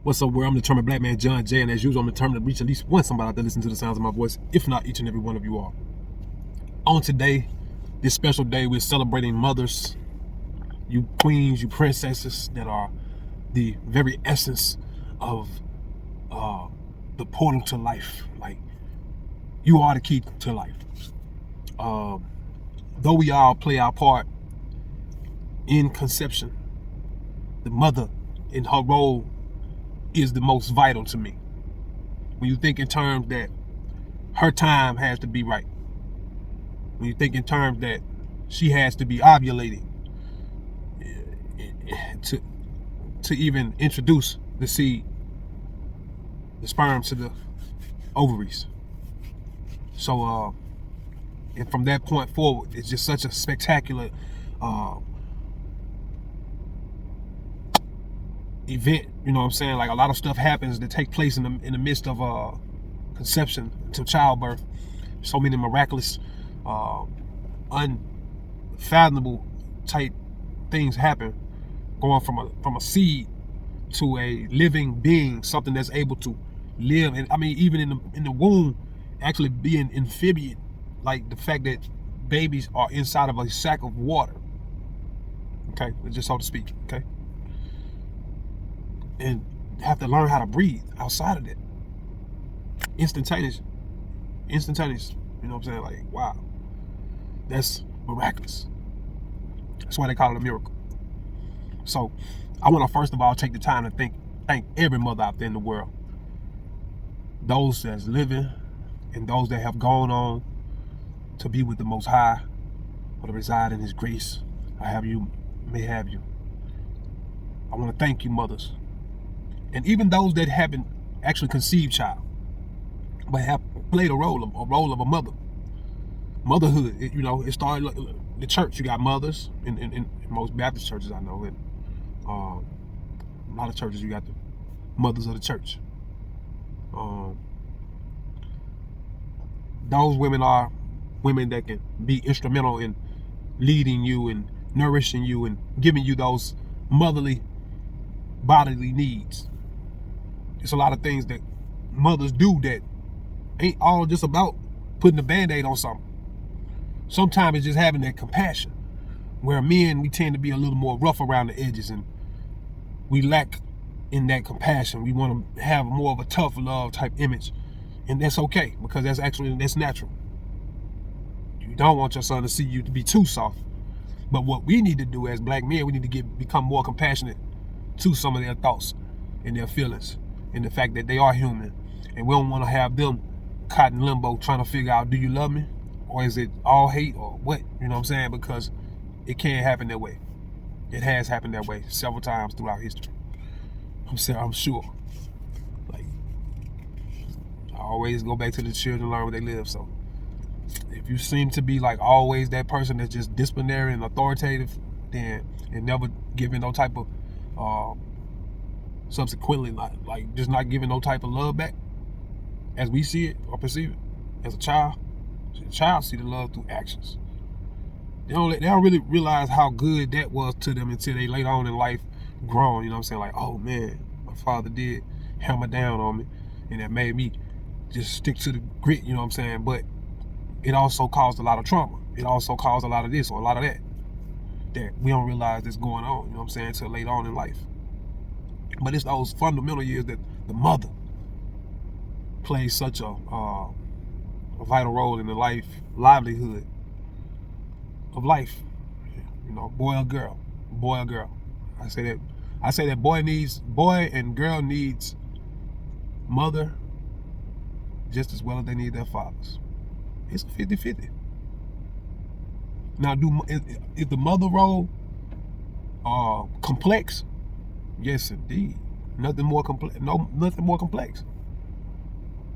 What's up, world? I'm the determined black man, John Jay, and as usual, I'm determined to reach at least one somebody out there listening to the sounds of my voice, if not each and every one of you all. On today, this special day, we're celebrating mothers, you queens, you princesses that are the very essence of the portal to life. Like, you are the key to life. Though we all play our part in conception, the mother in her role is the most vital to me. When you think in terms that her time has to be right, when you think in terms that she has to be ovulating to even introduce the seed, the sperm to the ovaries. So, and from that point forward, it's just such a spectacular event. You know what I'm saying? Like, a lot of stuff happens that take place in the midst of conception to childbirth. So many miraculous, unfathomable type things happen, going from a seed to a living being, something that's able to live. And I mean, even in the womb, actually being amphibian, like the fact that babies are inside of a sack of water. Okay, just so to speak. Okay, and have to learn how to breathe outside of that. Instantaneous. You know what I'm saying? Like, wow, that's miraculous. That's why they call it a miracle. So, I want to first of all take the time to thank every mother out there in the world, those that's living and those that have gone on to be with the Most High or to reside in His grace. May have you. I want to thank you, mothers, and even those that haven't actually conceived child, but have played a role of a mother. Motherhood, it started like the church. You got mothers in most Baptist churches I know, and a lot of churches you got the mothers of the church. Those women are women that can be instrumental in leading you and nourishing you and giving you those motherly bodily needs. It's a lot of things that mothers do that ain't all just about putting a band-aid on something. Sometimes it's just having that compassion, where men, we tend to be a little more rough around the edges and we lack in that compassion. We want to have more of a tough love type image, and that's okay, because that's natural. You don't want your son to see you to be too soft. But what we need to do as black men, we need to become more compassionate to some of their thoughts and their feelings and the fact that they are human, and we don't want to have them caught in limbo trying to figure out, do you love me, or is it all hate, or what? You know what I'm saying? Because it can't happen that way. It has happened that way several times throughout history. I'm sure. Like, I always go back to the children, learn where they live. So if you seem to be like always that person that's just disciplinary and authoritative, then and never giving no type of subsequently like just not giving no type of love back as we see it or perceive it as a child. The child see the love through actions. They don't really realize how good that was to them until they later on in life grown. You know what I'm saying? Like, oh man, my father did hammer down on me, and that made me just stick to the grit. You know what I'm saying? But it also caused a lot of trauma. It also caused a lot of this or a lot of that we don't realize that's going on. You know what I'm saying? Until later on in life. But it's those fundamental years that the mother plays such a vital role in the livelihood of life. You know, boy or girl. I say that boy and girl needs mother just as well as they need their fathers. It's a 50-50. Now, is the mother role complex? Yes, indeed. Nothing more complex.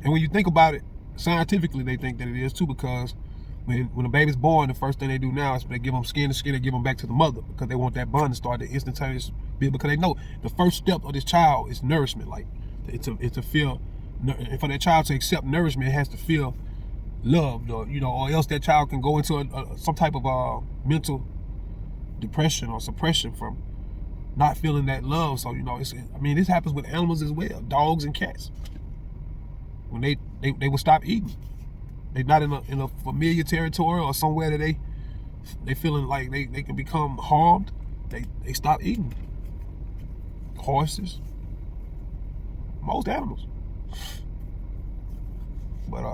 And when you think about it, scientifically, they think that it is too, because when a baby's born, the first thing they do now is they give them skin to skin, they give them back to the mother, because they want that bond to start the instantaneous bit, because they know the first step of this child is nourishment. Like, it's to feel, and for that child to accept nourishment, it has to feel loved, or else that child can go into some type of mental depression or suppression from not feeling that love. So, this happens with animals as well, dogs and cats. When they will stop eating. They're not in a familiar territory or somewhere that they feeling like they can become harmed. They stop eating. Horses, most animals. But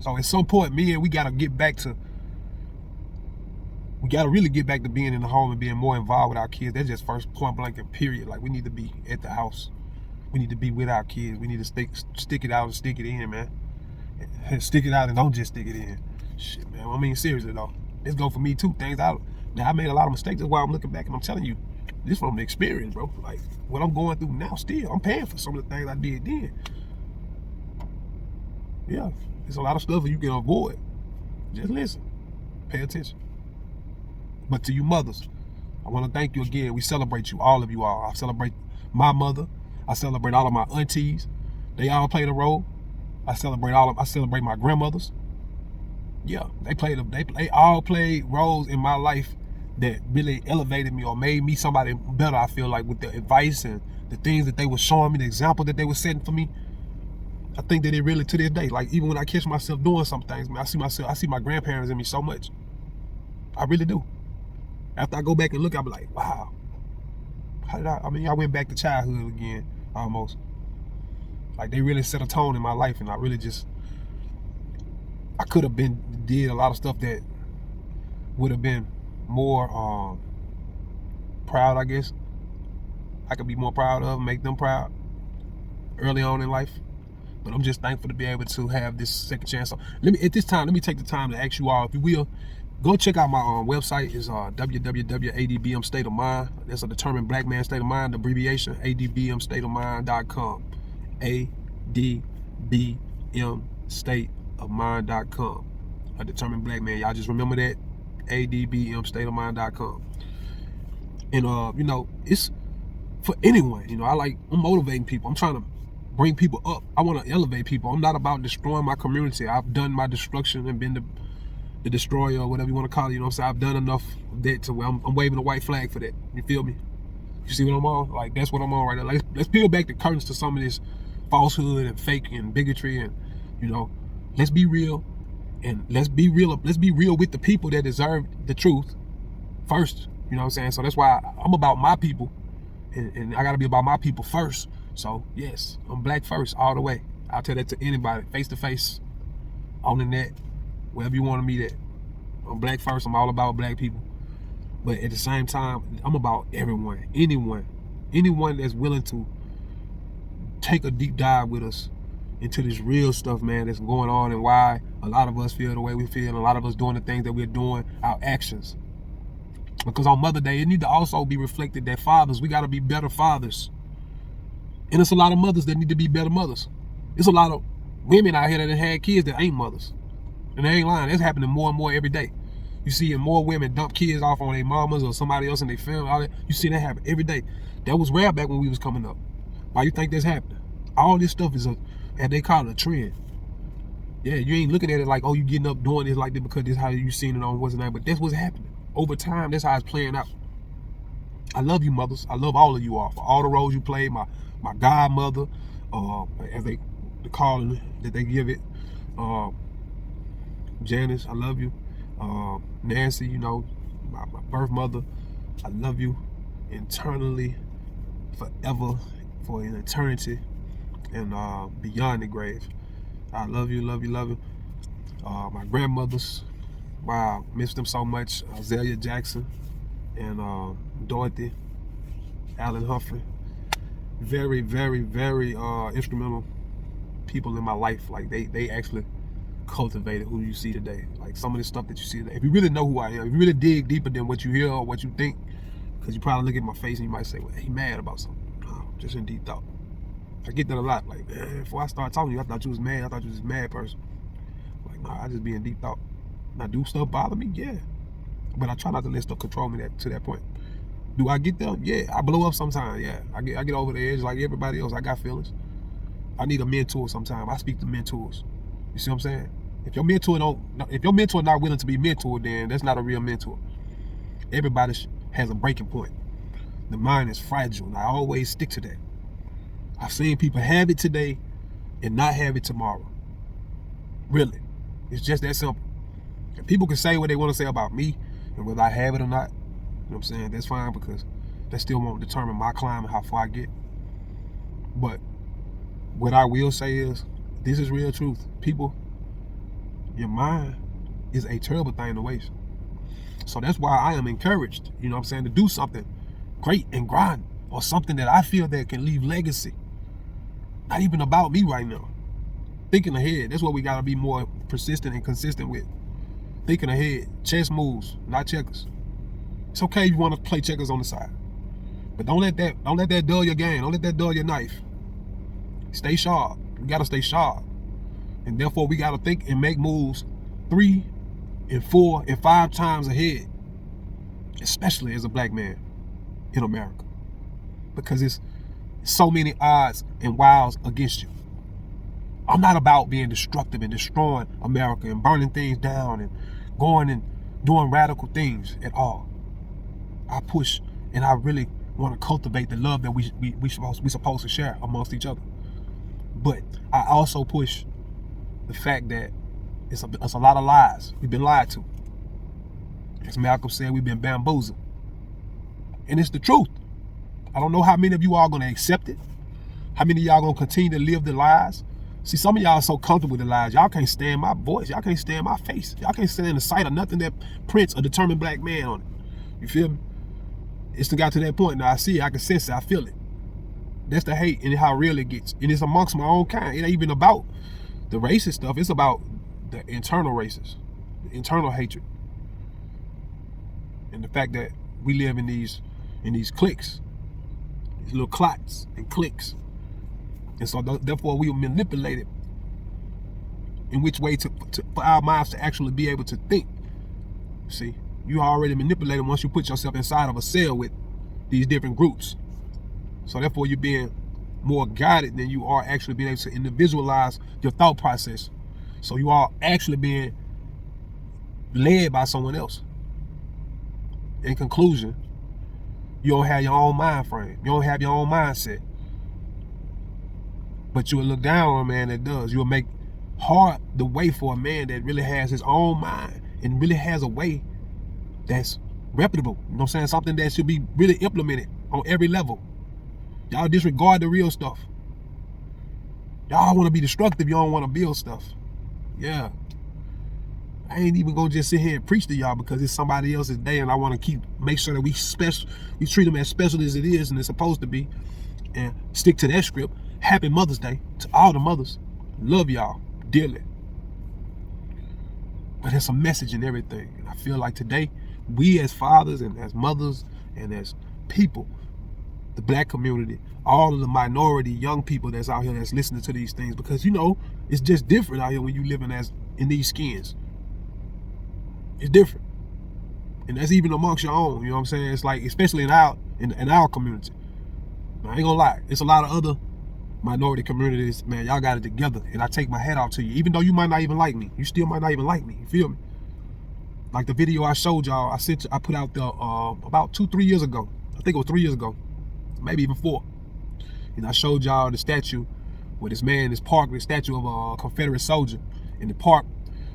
so at some point, we gotta really get back to being in the home and being more involved with our kids. That's just first point blank and period. Like, we need to be at the house. We need to be with our kids. We need to stick it out and stick it in, man. And stick it out and don't just stick it in. Shit, man. I mean, seriously though, this go for me too. I made a lot of mistakes. That's why I'm looking back and I'm telling you, this from the experience, bro. Like, what I'm going through now, still, I'm paying for some of the things I did then. Yeah, there's a lot of stuff you can avoid. Just listen, pay attention. But to you mothers, I want to thank you again. We celebrate you, all of you all. I celebrate my mother. I celebrate all of my aunties. They all played a role. I celebrate my grandmothers. Yeah, they all played roles in my life that really elevated me or made me somebody better. I feel like, with the advice and the things that they were showing me, the example that they were setting for me. I think that it really, to this day, like, even when I catch myself doing some things, man, I see my grandparents in me so much. I really do. After I go back and look, I'll be like, wow. I went back to childhood again, almost. Like, they really set a tone in my life, and I could have did a lot of stuff that would have been more proud, I guess. I could be more proud of, make them proud early on in life. But I'm just thankful to be able to have this second chance. So let me take the time to ask you all, if you will, go check out my website. It's www.adbm State of Mind. That's a determined black man state of mind, abbreviation, adbmstateofmind.com. adbmstateofmind.com. A determined black man. Y'all just remember that. adbmstateofmind.com. And it's for anyone. I'm motivating people. I'm trying to bring people up. I want to elevate people. I'm not about destroying my community. I've done my destruction and been the destroyer, or whatever you want to call it. I've done enough of that to where I'm waving a white flag for that. You feel me? You see what I'm on? Like, that's what I'm on right now. Let's peel back the curtains to some of this falsehood and fake and bigotry, and let's be real, and let's be real with the people that deserve the truth first. You know what I'm saying? So that's why I'm about my people, and I gotta be about my people first. So yes, I'm black first all the way. I'll tell that to anybody, face to face, on the net, wherever you want to meet at. I'm black first. I'm all about black people. But at the same time, I'm about everyone, anyone that's willing to take a deep dive with us into this real stuff, man, that's going on, and why a lot of us feel the way we feel, and a lot of us doing the things that we're doing, our actions. Because on Mother Day, it need to also be reflected that fathers, we got to be better fathers. And it's a lot of mothers that need to be better mothers. There's a lot of women out here that have had kids that ain't mothers. And they ain't lying. That's happening more and more every day. You see more women dump kids off on their mamas or somebody else in their family. All that. You see that happen every day. That was rare back when we was coming up. Why you think that's happening? All this stuff is as they call it, a trend. Yeah, you ain't looking at it like, oh, you getting up doing this like this because this is how you seen it on what's name. But that's what's happening. Over time, that's how it's playing out. I love you mothers. I love all of you all for all the roles you played. My godmother, as the calling that they give it. Janice, I love you. Nancy, my birth mother, I love you internally, forever, for an eternity, and beyond the grave. I love you, love you, love you. My grandmothers, wow, miss them so much. Azalea Jackson and Dorothy Allen Humphrey. Very, very, very instrumental people in my life. Like, they actually cultivated who you see today. Like, some of the stuff that you see today. If you really know who I am, if you really dig deeper than what you hear or what you think, because you probably look at my face and you might say, well, he mad about something. No, just in deep thought. I get that a lot. Like, man, before I started talking to you, I thought you was mad. I thought you was a mad person. Like, nah, I just be in deep thought. Now, do stuff bother me? Yeah. But I try not to let stuff control me to that point. Do I get there? Yeah. I blow up sometimes. Yeah. I get over the edge like everybody else. I got feelings. I need a mentor sometimes. I speak to mentors. You see what I'm saying? If your mentor not willing to be mentored, then that's not a real mentor. Everybody has a breaking point. The mind is fragile, and I always stick to that. I've seen people have it today and not have it tomorrow. Really. It's just that simple. And people can say what they want to say about me, and whether I have it or not, you know what I'm saying, that's fine, because that still won't determine my climb and how far I get. But what I will say is, this is real truth. People, your mind is a terrible thing to waste. So that's why I am encouraged, you know what I'm saying, to do something great and grind, or something that I feel that can leave legacy. Not even about me right now. Thinking ahead. That's what we gotta be more persistent and consistent with. Thinking ahead. Chess moves, not checkers. It's okay if you want to play checkers on the side, but don't let that dull your game. Don't let that dull your knife. Stay sharp. We gotta stay sharp, and therefore we gotta think and make moves 3 and 4 and 5 times ahead, especially as a black man in America, because it's so many odds and wows against you. I'm not about being destructive and destroying America and burning things down and going and doing radical things at all. I push, and I really want to cultivate the love that we supposed to share amongst each other. But I also push the fact that it's a lot of lies. We've been lied to. As Malcolm said, we've been bamboozled. And it's the truth. I don't know how many of you are going to accept it. How many of y'all going to continue to live the lies? See, some of y'all are so comfortable with the lies. Y'all can't stand my voice. Y'all can't stand my face. Y'all can't stand the sight of nothing that prints a determined black man on it. You feel me? It's got to that point now. I see it. I can sense it. I feel it. That's the hate and how real it gets. And it's amongst my own kind. It ain't even about the racist stuff. It's about the internal races, the internal hatred. And the fact that we live in these cliques, these little clots and cliques. And so therefore we are manipulated in which way for our minds to actually be able to think. See, you are already manipulated once you put yourself inside of a cell with these different groups. So therefore you're being more guided than you are actually being able to individualize your thought process. So you are actually being led by someone else. In conclusion, you don't have your own mind frame. You don't have your own mindset. But you will look down on a man that does. You will make hard the way for a man that really has his own mind and really has a way that's reputable. You know what I'm saying? Something that should be really implemented on every level. Y'all disregard the real stuff. Y'all want to be destructive. You don't want to build stuff. Yeah. I ain't even gonna just sit here and preach to y'all because it's somebody else's day, and I want to make sure that we treat them as special as it is and it's supposed to be, and stick to that script. Happy Mother's Day to all the mothers. Love y'all dearly. But there's a message in everything. And I feel like today, we as fathers and as mothers and as people, the black community, all of the minority young people that's out here that's listening to these things, because you know it's just different out here when you living in these skins. It's different, and that's even amongst your own. You know what I'm saying? It's like, especially in our community. I ain't gonna lie, it's a lot of other minority communities. Man, y'all got it together, and I take my hat off to you. Even though you might not even like me, you still might not even like me. You feel me? Like the video I showed y'all, I put out there about 2-3 years ago. I think it was 3 years ago, maybe even 4. And I showed y'all the statue where this man in this park, the statue of a Confederate soldier in the park,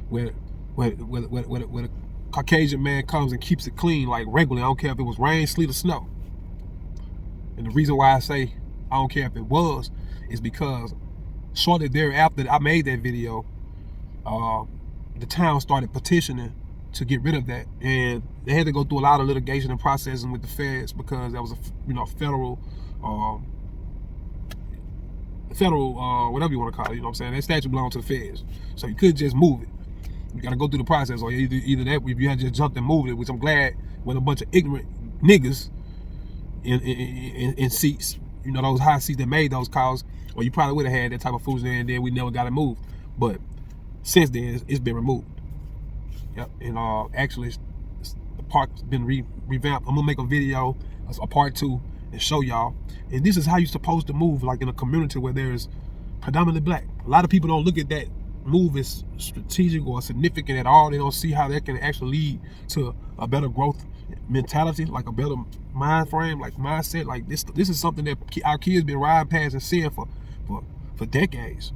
where a Caucasian man comes and keeps it clean like regularly. I don't care if it was rain, sleet, or snow. And the reason why I say I don't care if it was is because shortly thereafter I made that video, the town started petitioning to get rid of that, and they had to go through a lot of litigation and processing with the feds because that was a federal whatever you want to call it. You know what I'm saying? That statue belonged to the feds, so you couldn't just move it. You got to go through the process, or either that, if you had just jumped and moved it, which I'm glad, when a bunch of ignorant niggas in seats, you know, those high seats that made those calls, or you probably would have had that type of foolishness, and then we never got it moved. But since then, it's been removed. Yep. And actually, the park's been revamped. I'm gonna make a video, a part 2, and show y'all. And this is how you're supposed to move, like in a community where there's predominantly black. A lot of people don't look at that move as strategic or significant at all. They don't see how that can actually lead to a better growth mentality, like a better mind frame, like mindset. Like this is something that our kids been riding past and seeing for decades.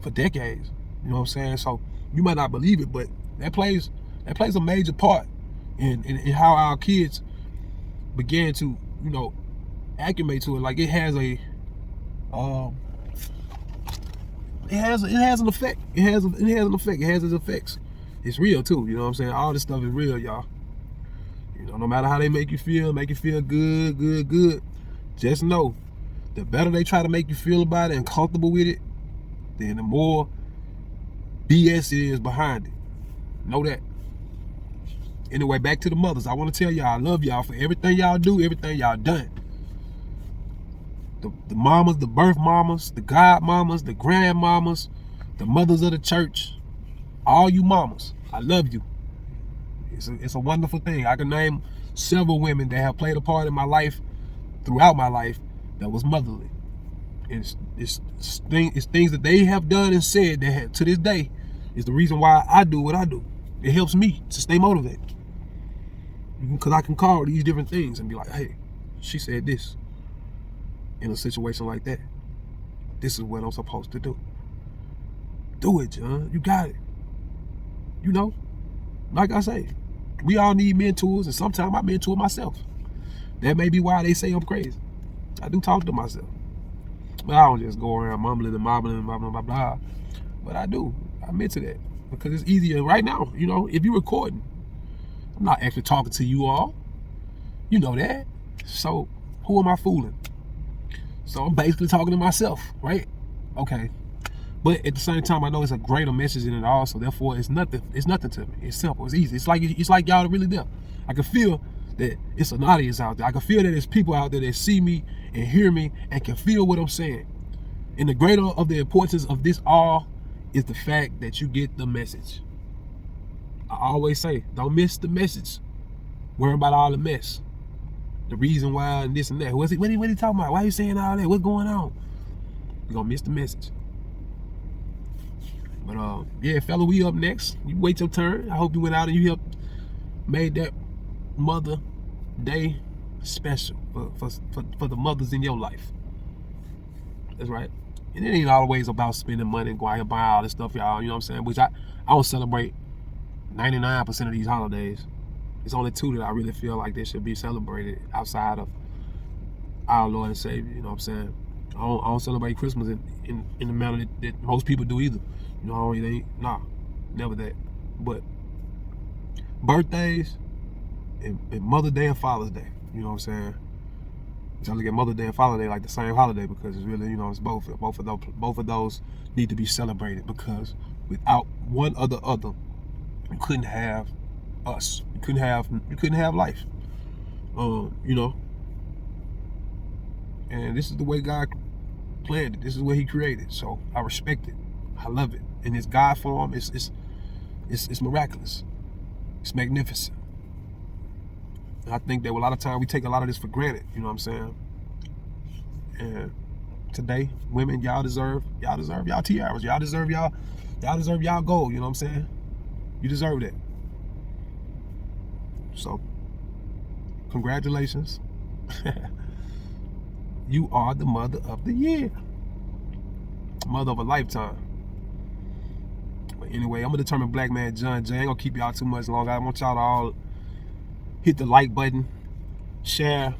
For decades. You know what I'm saying? So you might not believe it, but that plays a major part in how our kids began to, you know, acclimate to it. Like it has a it has an effect. It has an effect. It has its effects. It's real too. You know what I'm saying? All this stuff is real, y'all. You know, no matter how they make you feel good. Just know, the better they try to make you feel about it and comfortable with it, then the more BS is behind it. Know that. Anyway, back to the mothers. I want to tell y'all I love y'all for everything y'all do, everything y'all done. The mamas, the birth mamas, the god mamas, the grandmamas, the mothers of the church, all you mamas, I love you. It's a wonderful thing. I can name several women that have played a part in my life, throughout my life, that was motherly. It's things that they have done and said that have, to this day, is the reason why I do what I do. It helps me to stay motivated. Because I can call these different things and be like, hey, she said this. In a situation like that, this is what I'm supposed to do. Do it, John. You got it. You know, like I say, we all need mentors, and sometimes I mentor myself. That may be why they say I'm crazy. I do talk to myself. But I don't just go around mumbling and mobbling and blah, blah, blah, blah. But I do. I mentor that. Because it's easier right now, you know, if you're recording. I'm not actually talking to you all. You know that. So, who am I fooling? So I'm basically talking to myself, right? Okay. But at the same time, I know it's a greater message in it all, so therefore it's nothing to me. It's simple, it's easy. It's like y'all are really there. I can feel that it's an audience out there. I can feel that there's people out there that see me and hear me and can feel what I'm saying. And the greater of the importance of this all is the fact that you get the message. I always say, don't miss the message. Worry about all the mess. The reason why and this and that. What he talking about? Why are you saying all that? What's going on? You're gonna miss the message. But yeah, fella, we up next. You wait your turn. I hope you went out and you helped made that Mother Day special for the mothers in your life. That's right. And it ain't always about spending money and going out here buying all this stuff, y'all. You know what I'm saying? Which I don't celebrate 99% of these holidays. It's only 2 that I really feel like they should be celebrated outside of our Lord and Savior. You know what I'm saying? I don't celebrate Christmas in the manner that most people do either. You know, it ain't, nah, never that. But birthdays and Mother's Day and Father's Day, you know what I'm saying? So I look at Mother's Day and Father's Day like the same holiday because it's really, you know, it's both of those need to be celebrated, because without one or the other, you couldn't have us. You couldn't have life. You know. And this is the way God planned it. This is what He created. So I respect it. I love it. In its God form, it's miraculous. It's magnificent. And I think that a lot of times we take a lot of this for granted. You know what I'm saying? And today, women, y'all deserve y'all tiaras. Y'all deserve y'all gold. You know what I'm saying? You deserve that. So, congratulations. You are the mother of the year. Mother of a lifetime. But anyway, I'm a determined black man, John J. I ain't gonna keep y'all too much longer. I want y'all to all hit the like button, share,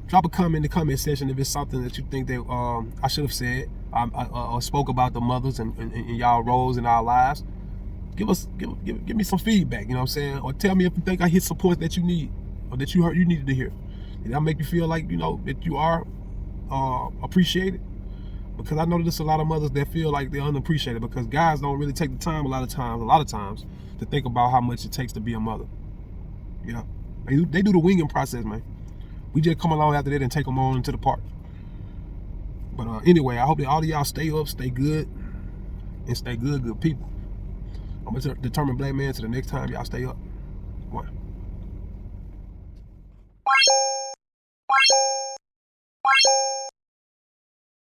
drop a comment in the comment section if it's something that you think that I should have said. I spoke about the mothers and y'all roles in our lives. Give me some feedback, you know what I'm saying? Or tell me if you think I hit some points that you need, or that you needed to hear. Did that make you feel like, you know, that you are appreciated? Because I know there's a lot of mothers that feel like they're unappreciated because guys don't really take the time a lot of times to think about how much it takes to be a mother. You know, they do the winging process, man. We just come along after that and take them on into the park. But anyway, I hope that all of y'all stay up, stay good, and stay good people. I'm a determined black man. Till the next time, y'all stay up. One.